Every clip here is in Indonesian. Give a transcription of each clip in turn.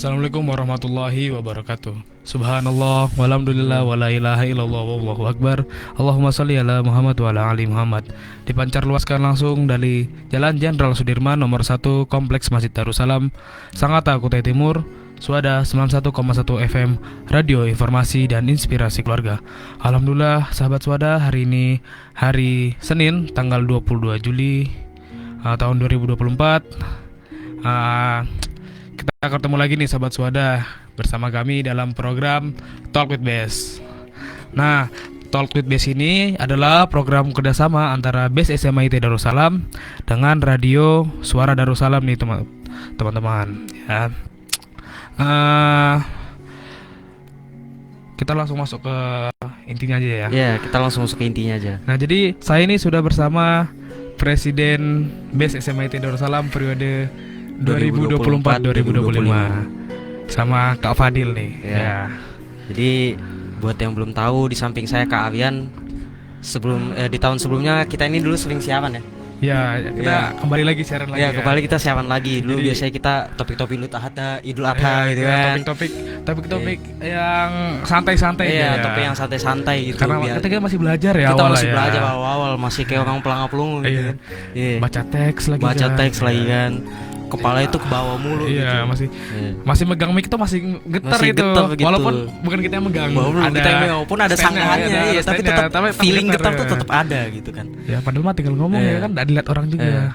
Assalamualaikum warahmatullahi wabarakatuh. Subhanallah, walhamdulillah, wala ilaha illallah, wallahu akbar. Allahumma salli ala Muhammad wa ala ali Muhammad. Dipancar luaskan langsung dari Jalan Jenderal Sudirman nomor 1 Kompleks Masjid Darussalam, Sangatta, Kutai Timur. Suada 91,1 FM, Radio Informasi dan Inspirasi Keluarga. Alhamdulillah sahabat Suada, hari ini hari Senin tanggal 22 Juli tahun 2024. Kita ketemu lagi nih sahabat Suada bersama kami dalam program Talk with Bes. Nah, Talk with Bes ini adalah program kerjasama antara Bes SMIT Darussalam dengan Radio Suara Darussalam nih teman-teman. Ya. Kita langsung masuk ke intinya aja ya. Ya, kita langsung masuk ke intinya aja. Nah, jadi saya ini sudah bersama Presiden Bes SMIT Darussalam periode 2024-2025 sama Kak Fadil nih. Ya. Jadi buat yang belum tahu, di samping saya Kak Avian, di tahun sebelumnya kita ini dulu sering siaran ya. Ya, kita kembali lagi siaran lagi. Ya, kembali kita siaran lagi. Dulu biasanya kita topik-topik Idul Adha gitu kan. Topik-topik yang santai-santai ya. Topik yang santai-santai gitu. Karena kita masih belajar ya. Kita masih belajar awal-awal, masih kayak orang pelangap-pelungu gitu. Baca teks lagi kan. Kepala itu ke bawah mulu gitu. Masih megang mic itu masih getar itu. Gitu. Walaupun bukan kita yang megang. Walaupun ada sanggahannya tapi tetap feeling getar tuh tetap ada gitu kan. Ya padahal mah tinggal ngomong ya kan, enggak dilihat orang juga.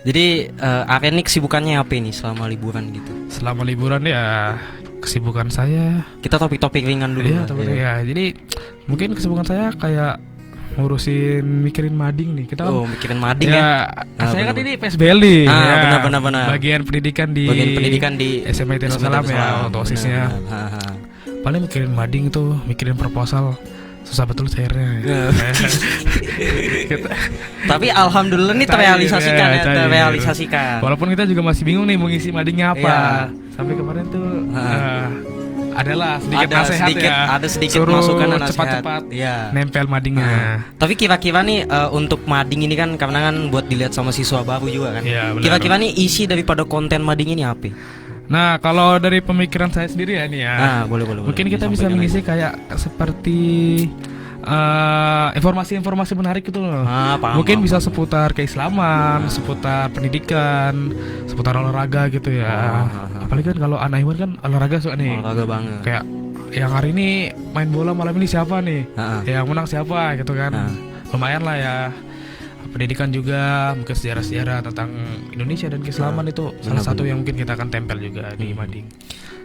Jadi Avian kesibukannya apa ini selama liburan gitu? Selama liburan ya kesibukan saya, kita topik-topik ringan dulu. Ya. Jadi mungkin kesibukan saya kayak ngurusin mikirin mading nih. Kita mikirin mading ya. Saya kan ini PSBL nih. Benar. Bagian pendidikan di SMIT Darussalam ya, untuk OSIS-nya. Paling mikirin mading itu, mikirin proposal. Susah betul cairnya. Tapi alhamdulillah nih terrealisasikan. Walaupun kita juga masih bingung nih mau ngisi madingnya apa. Sampai kemarin tuh adalah sedikit nasihat ada sedikit masukan dan cepat-cepat nempel madingnya. Tapi kira-kira nih untuk mading ini kan karena kan buat dilihat sama siswa baru juga kan. Kira-kira nih isi daripada konten mading ini apa? Nah, kalau dari pemikiran saya sendiri ya nih ya. Boleh. Mungkin kita bisa mengisi kayak seperti informasi-informasi menarik gitu loh. Mungkin bisa seputar keislaman, seputar pendidikan, seputar olahraga gitu ya. Apalagi kan kalau anak Iwan kan olahraga suka nih. Olahraga banget. Kayak yang hari ini main bola malam ini siapa nih? Yang menang siapa gitu kan. Lumayan lah ya. Pendidikan juga, mungkin sejarah-sejarah tentang Indonesia dan keislaman itu salah satu yang mungkin kita akan tempel juga di mading.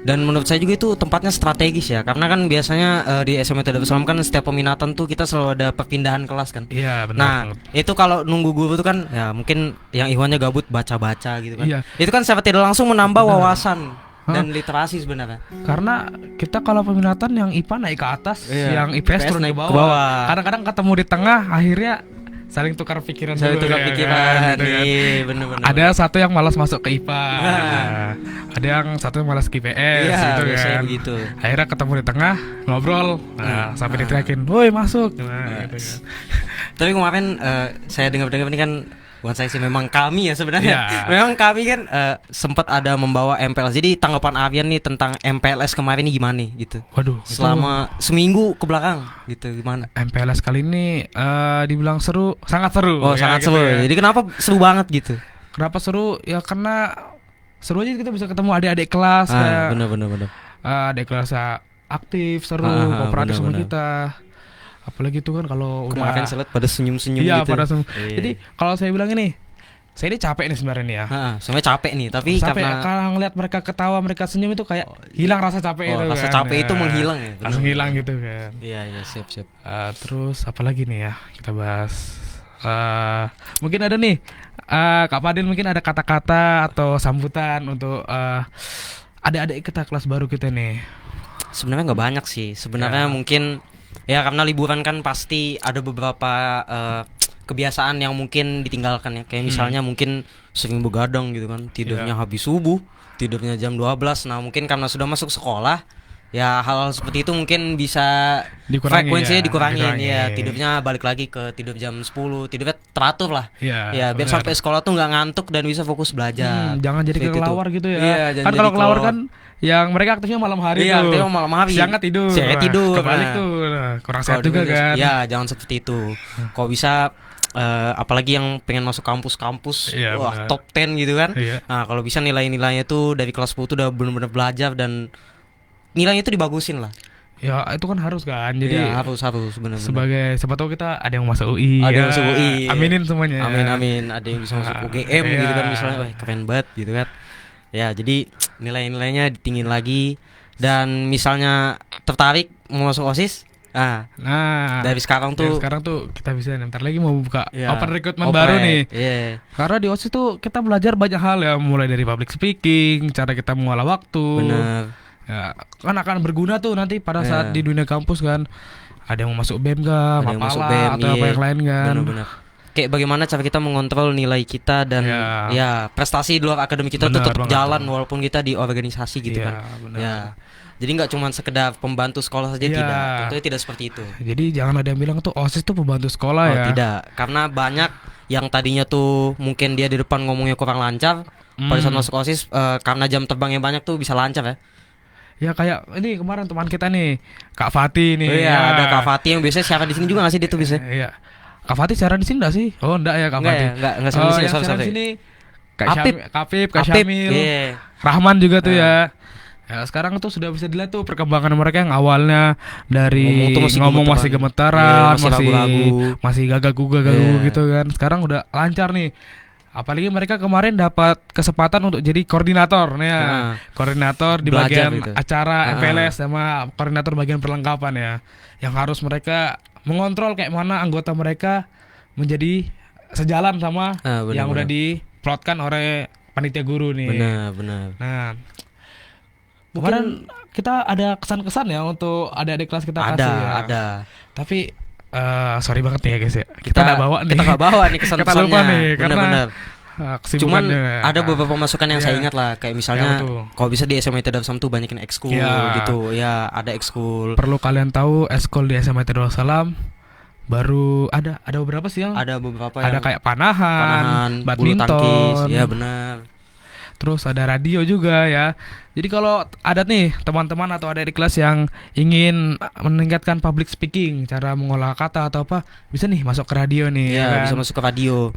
Dan menurut saya juga itu tempatnya strategis ya, karena kan biasanya di SMIT Darussalam kan setiap peminatan tuh kita selalu ada perpindahan kelas kan. Iya benar. Nah itu kalau nunggu guru tuh kan ya mungkin yang Iwannya gabut baca-baca gitu kan. Itu kan secara tidak langsung menambah wawasan dan literasi sebenarnya. Karena kita kalau peminatan yang IPA naik ke atas, yang IPS turun ke bawah. Kadang-kadang ketemu di tengah, akhirnya saling tukar pikiran gitu. Bener. Ada satu yang malas masuk ke IPA, ada yang satu yang malas ke IPS gitu kan. Begitu. Akhirnya ketemu di tengah, ngobrol, sampai diteriakin, woi masuk. Gitu kan. Tapi kemarin saya dengar-dengar ini kan, bukan saya sih, memang kami ya sebenarnya. Memang kami kan sempat ada membawa MPLS. Jadi tanggapan Avian nih tentang MPLS kemarin ini gimana nih gitu? Waduh, selama seminggu ke belakang gitu gimana? MPLS kali ini dibilang seru, sangat seru. Sangat seru. Ya. Jadi kenapa seru banget gitu? Kenapa seru? Ya karena seru aja kita bisa ketemu adik-adik kelas. Bener. Adik kelas aktif, seru, kooperatif sama kita. Apalagi itu kan kalau kemarin saya lihat pada senyum-senyum gitu. Pada senyum. Jadi kalau saya bilang ini, saya ini capek nih sebenarnya nih ya. Sebenarnya capek nih, tapi karena ngeliat mereka ketawa, mereka senyum itu kayak hilang rasa capek itu. Rasa capek itu menghilang ya. Langsung hilang gitu kan. Iya, siap. Terus apa lagi nih ya kita bahas? Mungkin ada nih Kak Fadil, mungkin ada kata-kata atau sambutan untuk adik-adik kita kelas baru kita nih. Sebenarnya nggak banyak sih. Sebenarnya mungkin ya karena liburan kan pasti ada beberapa kebiasaan yang mungkin ditinggalkan ya. Kayak misalnya mungkin sering begadang gitu kan. Tidurnya habis subuh, tidurnya jam 12. Nah mungkin karena sudah masuk sekolah, Ya hal seperti itu mungkin bisa Dikurangi frekuensinya ya, dikurangin dikurangi. ya, tidurnya balik lagi ke tidur jam 10, tidurnya teratur lah. Iya, Ya biar benar. sampai sekolah tuh nggak ngantuk dan bisa fokus belajar. Jangan jadi Seperti itu. kelelawar gitu ya. Iya, jangan Kan jadi kalau kelelawar kelelawar. kan yang mereka aktifnya malam hari Iya, tuh. aktifnya malam hari. Siangnya tidur. Siangnya Nah, tidur. Kebalik Nah. tuh. Nah, kurang Kalau sehat juga dulu- kan. Ya jangan seperti itu. Kalau bisa apalagi yang pengen masuk kampus-kampus, Iya, wah benar. top 10 gitu kan. Iya. Nah kalau bisa nilai-nilainya tuh dari kelas 10 tuh udah benar-benar belajar dan nilainya tuh dibagusin lah. Ya itu kan harus kan. Jadi Iya, harus benar-benar. sebagai siapa tahu kita ada yang masuk UI. Ada yang ya. masuk UI. Aminin semuanya. Amin amin. Ada yang bisa masuk Ah, UGM gitu kan iya. misalnya, wah keren banget gitu kan. Ya jadi nilai-nilainya ditinggiin lagi dan misalnya tertarik mau masuk OSIS, Nah, dari sekarang dari tuh sekarang tuh kita bisa ntar lagi mau buka ya, open recruitment baru nih. Iya. Karena di OSIS tuh kita belajar banyak hal ya, mulai dari public speaking, cara kita mengolah waktu. Benar. Ya, kan akan berguna tuh nanti pada saat Iya. di dunia kampus kan. Ada yang mau masuk BEM kah, Ada yang masuk Mapala BEM, atau apa iya. yang lain kan. Benar-benar. Kayak bagaimana cara kita mengontrol nilai kita dan Ya. ya prestasi di luar akademik kita tuh Benar tetap banget jalan tuh. walaupun kita di organisasi gitu Iya, kan. benar. Ya. Jadi nggak cuma sekedar pembantu sekolah saja, Iya. tidak. Tentunya tidak seperti itu. Jadi jangan ada yang bilang tuh OSIS tuh pembantu sekolah Oh, ya. tidak. Karena banyak yang tadinya tuh mungkin dia di depan ngomongnya kurang lancar, pada saat masuk OSIS karena jam terbangnya banyak tuh bisa lancar ya. Ya kayak ini kemarin teman kita nih, Kak Fatih nih. Oh iya, ya. ada Kak Fatih yang biasanya siaran di sini juga nggak sih dia tuh biasanya? Iya. Kak Fatih siaran di sini enggak sih? Oh, enggak ya Kak Enggak Fatih. ya, enggak siaran di sini, yang sorry, siaran sorry. di sini Kak Apip. Apip, Kak Apip, Syamil, iya. Rahman juga tuh ya. Ya sekarang tuh sudah bisa dilihat tuh perkembangan mereka yang awalnya dari Ngomong tuh masih ngomong masih gemetaran. gemetaran, Iya, masih ragu-ragu. masih gagagu Iya. gitu kan. Sekarang udah lancar nih. Apalagi mereka kemarin dapat kesempatan untuk jadi koordinator nih ya. Nah. Koordinator di Belajar bagian gitu. acara Ah. MPLS sama koordinator bagian perlengkapan ya. Yang harus mereka mengontrol kayak mana anggota mereka menjadi sejalan sama Benar, yang udah benar. diplotkan oleh panitia guru nih. Benar. Nah, kemarin kita ada kesan-kesan ya untuk adik-adik kelas kita kasih ya. Ada. Tapi sorry banget nih ya guys ya. Kita nggak bawa nih. Kita nggak bawa nih kesan-kesannya. Kita lupa nih karena Benar-benar. Cuman kesibukannya. ada beberapa masukan yang saya Iya. ingat lah, kayak Ya, misalnya betul. kalau bisa di SMA Darussalam tuh banyakin ekskul Iya. gitu. Ya, ada ekskul. Perlu kalian tahu eskul di SMA Darussalam baru ada beberapa sih yang Ada beberapa ada yang kayak panahan, bulu tangkis. badminton, Ya benar. terus ada radio juga ya. Jadi kalau ada nih teman-teman atau ada di kelas yang ingin meningkatkan public speaking, cara mengolah kata atau apa, bisa nih masuk ke radio nih. Iya, ya kan? bisa masuk ke radio.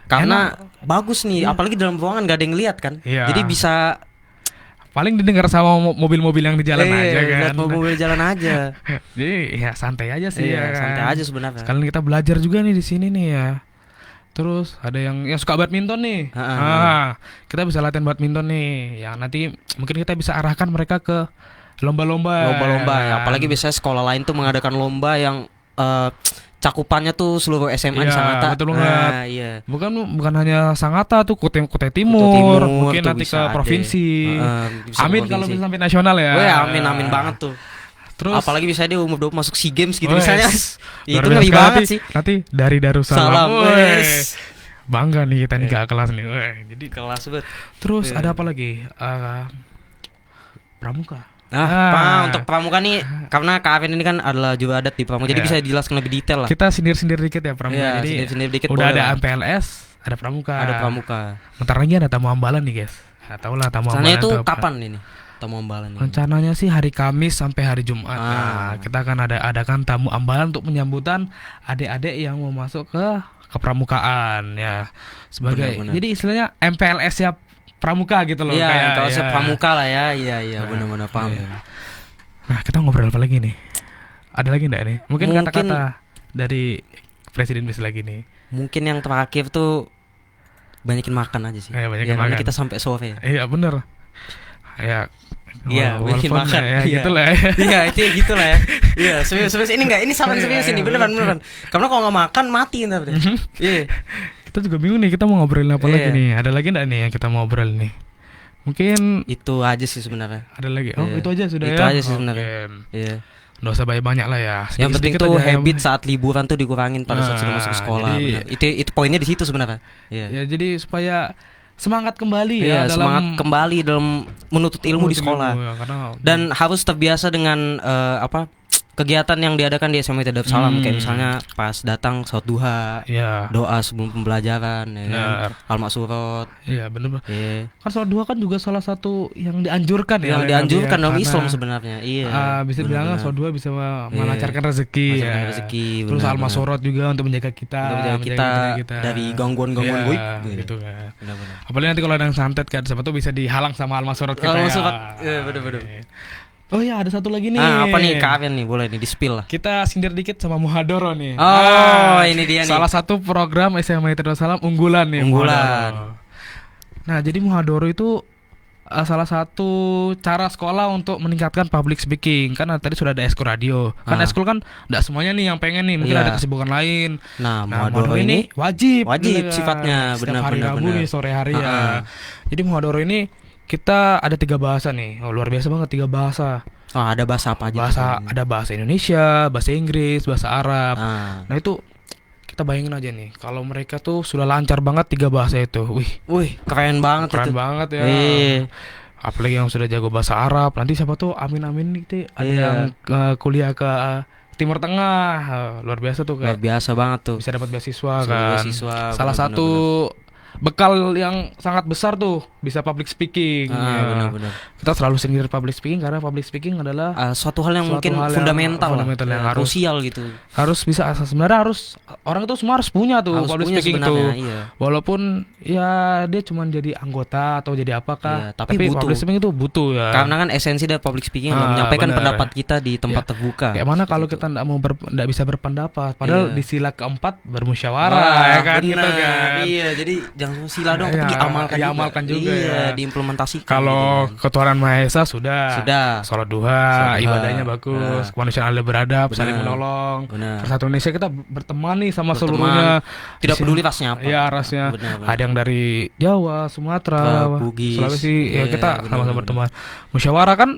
Karena bagus nih, apalagi dalam ruangan gak ada yang lihat kan. Iya. Jadi bisa Paling didengar sama mobil-mobil yang di jalan aja lihat kan. mobil jalan aja. Jadi ya santai aja sih Iya, ya kan. santai aja sebenarnya. Sekalian kita belajar juga nih di sini nih ya. Terus ada yang suka badminton nih. Kita bisa latihan badminton nih. Yang nanti mungkin kita bisa arahkan mereka ke lomba-lomba. Lomba-lomba ya. kan. Apalagi biasanya sekolah lain tuh mengadakan lomba yang cakupannya tuh seluruh SMA di Iya, Sangatta. betul banget. Nah, iya. Bukan hanya Sangatta tuh, Kutai Kutai Timur, Timur mungkin tuh nanti bisa ke ada. provinsi. Bisa ke Amin kalau provinsi. bisa sampai nasional ya. Weh, amin banget tuh. Terus Apalagi bisa dia umur 20 masuk SEA Games gitu Wes, misalnya. luar Itu biasa ngeri sekali. banget sih. Nanti dari Darussalam. Salam, Wes. wes. Bangga nih kita nih gak kelas nih. Weh, jadi Kelas banget. terus Iya. ada apa lagi? Pramuka. Untuk pramuka nih karena Kak Arvin ini kan adalah juru adat di pramuka, jadi Iya. bisa dijelaskan lebih detail lah. Kita sindir-sindir dikit ya Pramuka. Iya, Jadi sindir-sindir dikit udah boleh ada lah. MPLS, ada Pramuka. Ada pramuka. Bentar lagi ada tamu ambalan nih guys. Nggak tahu lah tamu Sana ambalan itu apa. kapan ini? Tamu ambalan ini. Rencananya sih hari Kamis sampai hari Jumat. Ah. Nah, kita akan adakan tamu ambalan untuk penyambutan adik-adik yang mau masuk ke kepramukaan ya. Sebagai Benar-benar. jadi istilahnya MPLS ya pramuka gitu loh Iya, kayak. kalau ya. saya pramuka lah ya. Iya, benar-benar paham. Iya. Nah, kita ngobrol apa lagi nih? Ada lagi enggak nih? Mungkin Mungkin- kata-kata dari Presiden bis lagi nih. Mungkin yang terakhir tuh banyakin makan aja sih. Iya, banyakin Ya, karena makan. kita sampai sore ya. Iya bener. Ya. Iya, bikin walaupun makan. ya, Iya. gitu lah. Iya, itu ya gitu lah ya. Iya, serius ini enggak, ini saran serius ini beneran. Karena kalau nggak makan mati ntar deh. Iya. Kita juga bingung nih kita mau ngobrolin apa lagi Iya. nih. Ada lagi enggak nih yang kita mau ngobrol nih? Mungkin Itu aja sih sebenarnya. ada lagi. Oh, Iya. itu aja sudah Itu ya. aja sih sebenarnya. Oke. Iya. Nggak usah banyak-banyak lah ya. Yang penting Sedikit-sedikit tuh aja ya. habit saat liburan tuh dikurangin pada saat sudah Nah, masuk sekolah. jadi- benar. Itu poinnya di situ sebenarnya. Iya. Ya jadi supaya semangat kembali Iya, ya semangat dalam kembali dalam menuntut ilmu di sekolah. ya, karena Dan harus terbiasa dengan kegiatan yang diadakan di SMA Darussalam, kayak misalnya pas datang sholat duha, ya doa sebelum pembelajaran, ya kan? benar. Al-Maksurot. Iya benar. Iya. Kan sholat duha kan juga salah satu yang dianjurkan ya. Yang oleh dianjurkan Nabi ya, dalam karena, Islam sebenarnya. Iya. bisa bilang benar-benar. sholat duha bisa melancarkan rezeki Melancarkan ya. rezeki, Terus benar-benar. al-masorot juga untuk menjaga kita, Untuk menjaga kita dari gangguan-gangguan Iya, goib, gitu kan. Benar-benar. Apalagi nanti kalau ada yang santet kan, siapa tuh bisa dihalang sama al-masorot kita. Al-Maksurot, ya. iya, benar-benar. Oh ya, ada satu lagi nih. Apa nih Kak Avian nih, boleh nih di-spill lah. Kita sindir dikit sama Muhadoro nih. Oh, ini dia nih. Salah satu program SMA Darussalam unggulan nih. Unggulan. Muhadoro. Nah, jadi Muhadoro itu salah satu cara sekolah untuk meningkatkan public speaking. Kan tadi sudah ada eskul radio. Kan eskul kan enggak semuanya nih yang pengen nih, mungkin Iya. ada kesibukan lain. Nah, Muhadoro Muhadoro ini wajib sifatnya, Setiap benar, hari benar, Rabu benar. nih, sore hari ya. Jadi Muhadoro ini kita ada 3 bahasa nih. Oh, luar biasa banget 3 bahasa. ada bahasa apa aja? Ada bahasa Indonesia, bahasa Inggris, bahasa Arab. Ah. Nah itu kita bayangin aja nih, kalau mereka tuh sudah lancar banget 3 bahasa itu, Wih, keren banget keren itu. banget ya. Iya. Apalagi yang sudah jago bahasa Arab, nanti siapa tuh amin nih ada Iya. yang kuliah ke Timur Tengah, luar biasa tuh Luar kayak biasa banget tuh. bisa dapat beasiswa Bisa kan. beasiswa, Salah benar, satu bekal yang sangat besar tuh bisa public speaking. Ya. Benar-benar. Kita selalu sindir public speaking karena public speaking adalah Suatu hal yang Suatu mungkin hal yang fundamental, fundamental lah. yang Ya, harus- krusial gitu. harus bisa sebenarnya harus orang itu semua harus punya tuh Harus public punya speaking sebenarnya, tuh. iya. Walaupun ya dia cuma jadi anggota atau jadi apakah, Iya, tapi butuh. public speaking itu butuh ya. Karena kan esensi dari public speaking adalah menyampaikan benar. pendapat kita di tempat Ya. terbuka. Kayak mana kalau kita nggak bisa berpendapat, padahal Iya. di sila keempat bermusyawarah ya kan gitu benar. kan. Iya, jadi jangan sila dong, Iya, tapi diamalkan juga iya, ya. diimplementasikan. Kalau gitu kan. ketuhanan Maha Esa sudah sholat duha, Sholat duha. ibadahnya bagus, kemanusiaan adil beradab, Benar. saling menolong. Benar. Persatuan Indonesia kita berteman nih sama Berteman. seluruhnya. Tidak Bisa- peduli rasnya apa. Iya rasnya. Benar. Ada yang dari Jawa, Sumatera, Bugis. Sulawesi. Ya Iya, kita benar, sama-sama benar. berteman. Musyawarah kan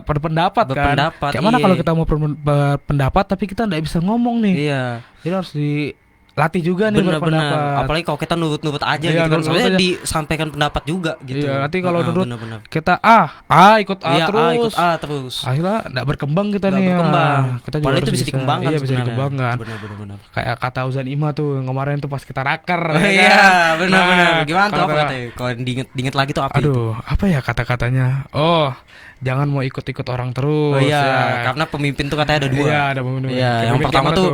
berpendapat kan. Berpendapat, Kayak mana iya. kalau kita mau berpendapat tapi kita nggak bisa ngomong nih. Iya. Jadi harus dilatih juga nih Benar-benar. berpendapat. Apalagi kalau kita nurut-nurut aja Iya, gitu kan. nurut-nurut Sebenarnya aja. disampaikan pendapat juga gitu. Iya, nanti kalau nurut benar-benar. kita ikut A Iya, terus. ikut A terus. Akhirnya nggak berkembang kita Nggak nih. berkembang. Kita juga Padahal harus itu bisa dikembangkan Iya, bisa sebenarnya. dikembangkan. Benar-benar. Kayak kata Uzan Ima tuh yang kemarin tuh pas kita raker. Oh, ya iya, kan? benar-benar. Nah, Gimana tuh kalau apa kata- katanya? Kalau diinget lagi tuh apa itu? Aduh, apa ya kata-katanya? Oh, jangan mau ikut-ikut orang terus. Oh iya, ya. karena pemimpin tuh katanya ada 2. Iya, ada pemimpin. Iya, Kayak yang pemimpin pertama gimana tuh,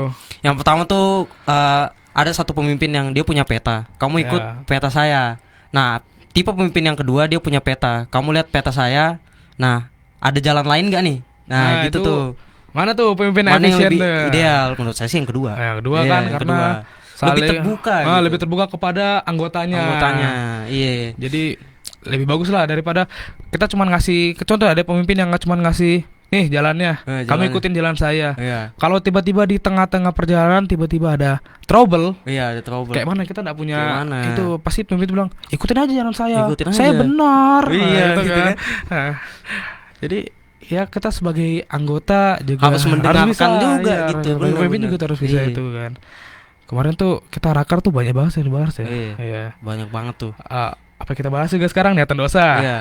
ada satu pemimpin yang dia punya peta. Kamu ikut Ya. peta saya. Nah, tipe pemimpin yang kedua dia punya peta. Kamu lihat peta saya. Nah, ada jalan lain nggak nih? Nah, gitu itu tuh. Mana tuh pemimpin Mana yang efisien lebih tuh? ideal? Menurut saya sih yang kedua. Yang kedua Iya, kan yang karena kedua. Lebih terbuka gitu. Lebih terbuka kepada anggotanya. Iya. Jadi lebih bagus lah daripada kita cuma ngasih contoh ada pemimpin yang cuma ngasih nih jalannya, kamu jalannya. ikutin jalan saya. Iya. Kalau tiba-tiba di tengah-tengah perjalanan tiba-tiba ada trouble, Iya, ada trouble. kayak mana kita nggak punya Gimana? itu pasti pemimpin bilang ikutin aja jalan saya, Ikutin saya aja. benar. Iya, gitu gitu kan. Nah, jadi ya kita sebagai anggota juga Harus mendengarkan bisa, juga iya, gitu, sebagai pemimpin benar-benar. juga harus bisa Iya. itu kan. Kemarin tuh kita rakar tuh banyak bahas yang dibahas ya. Iya. Iya. Banyak banget tuh. Apa kita bahas juga sekarang niatan dosa? Iya.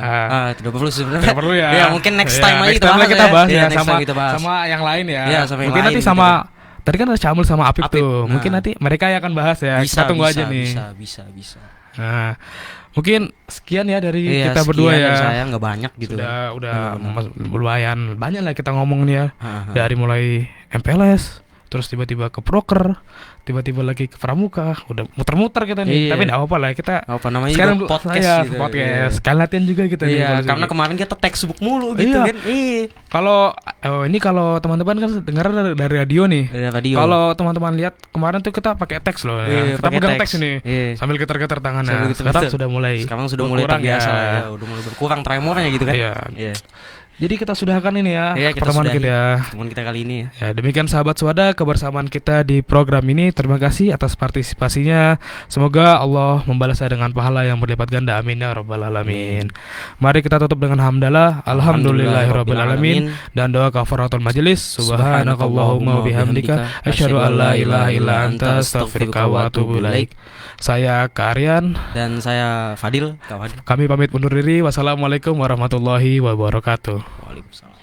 Tidak perlu sebenarnya. Tidak perlu ya. Iya, mungkin next time aja next kita time bahas kita ya. bahas Iya, ya next sama time kita bahas. sama yang lain ya. Iya, sama yang mungkin lain nanti gitu sama kan. tadi kan ada Camul sama Apip Apip, tuh. nah. Mungkin nanti mereka yang akan bahas ya. kita tunggu aja nih. Bisa. Nah, mungkin sekian ya dari Iya, kita berdua sekian ya. dari saya nggak banyak gitu. Udah Benar-benar. lumayan banyak lah kita ngomong nih ya. Ha-ha. Dari mulai MPLS, terus tiba-tiba ke proker, tiba-tiba lagi ke pramuka, udah muter-muter kita nih. Iya. Tapi enggak apa-apa lah kita. Apa namanya Sekarang juga podcast ya, gitu. podcast. Sekalian latihan juga kita nih. Iya, kalau karena segi. kemarin kita textbook mulu gitu Iya. kan. Iya. Ini kalau teman-teman kan dengar dari radio nih. Dari radio. Kalau teman-teman lihat kemarin tuh kita pakai teks loh. Iya, Kita pakai pegang teks. teks ini. Iya. Sambil getar-getar tangan. Sambil Nah, getar-getar. sekarang sudah mulai Sekarang sudah mulai berkurang terbiasa ya. ya. Udah mulai berkurang tremornya gitu kan. Iya. Iya. Jadi kita sudahkan ini ya, Ya, kita pertemuan sudahi kita ya. pertemuan kita kali ini ya. Ya, demikian sahabat Suada kebersamaan kita di program ini. Terima kasih atas partisipasinya. Semoga Allah membalasnya dengan pahala yang berlipat ganda. Amin ya rabbal alamin. Mari kita tutup dengan hamdalah. Alhamdulillahirabbil alamin dan doa kafaratul majelis. Subhanakallahumma wa bihamdika asyhadu an la ilaha illa anta astaghfiruka wa atubu ilaik. Saya Kak Aryan Dan saya Fadil, Kak Fadil. Kami pamit undur diri. Wassalamualaikum warahmatullahi wabarakatuh. Waalaikumsalam.